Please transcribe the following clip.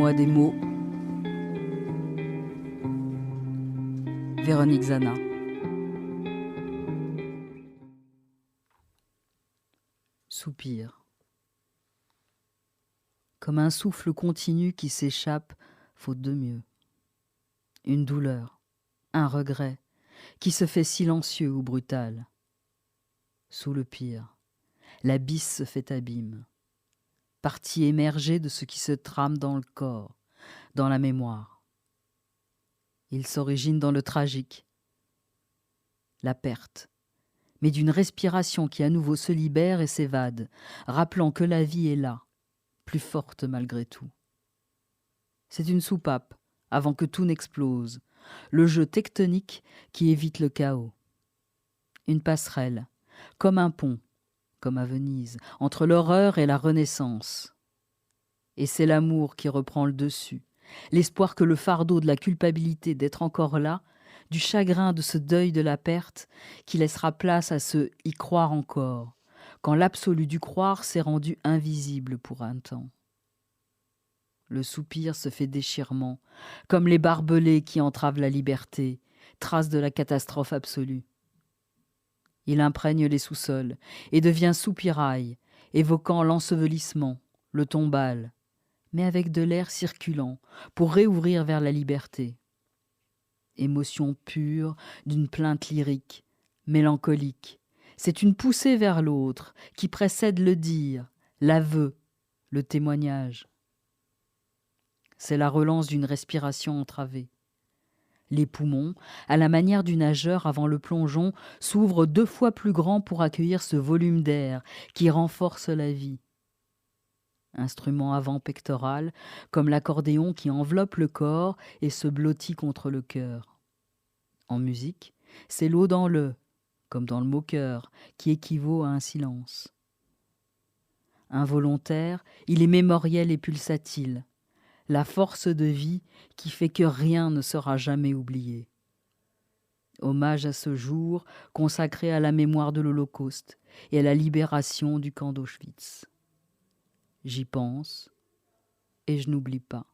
Donne-moi des mots. Véronique Zana. Soupir. Comme un souffle continu qui s'échappe, faute de mieux. Une douleur, un regret, qui se fait silencieux ou brutal. Sous le pire, l'abysse se fait abîme. Partie émergée de ce qui se trame dans le corps, dans la mémoire. Il s'origine dans le tragique, la perte, mais d'une respiration qui à nouveau se libère et s'évade, rappelant que la vie est là, plus forte malgré tout. C'est une soupape, avant que tout n'explose, le jeu tectonique qui évite le chaos. Une passerelle, comme un pont, comme à Venise, entre l'horreur et la renaissance. Et c'est l'amour qui reprend le dessus, l'espoir que le fardeau de la culpabilité d'être encore là, du chagrin de ce deuil de la perte, qui laissera place à ce y croire encore, quand l'absolu du croire s'est rendu invisible pour un temps. Le soupir se fait déchirement, comme les barbelés qui entravent la liberté, trace de la catastrophe absolue. Il imprègne les sous-sols et devient soupirail, évoquant l'ensevelissement, le tombal, mais avec de l'air circulant pour réouvrir vers la liberté. Émotion pure d'une plainte lyrique, mélancolique. C'est une poussée vers l'autre qui précède le dire, l'aveu, le témoignage. C'est la relance d'une respiration entravée. Les poumons, à la manière du nageur avant le plongeon, s'ouvrent 2 fois plus grands pour accueillir ce volume d'air qui renforce la vie. Instrument avant pectoral, comme l'accordéon qui enveloppe le corps et se blottit contre le cœur. En musique, c'est l'eau dans le, comme dans le mot-cœur, qui équivaut à un silence. Involontaire, il est mémoriel et pulsatile, la force de vie qui fait que rien ne sera jamais oublié. Hommage à ce jour consacré à la mémoire de l'Holocauste et à la libération du camp d'Auschwitz. J'y pense et je n'oublie pas.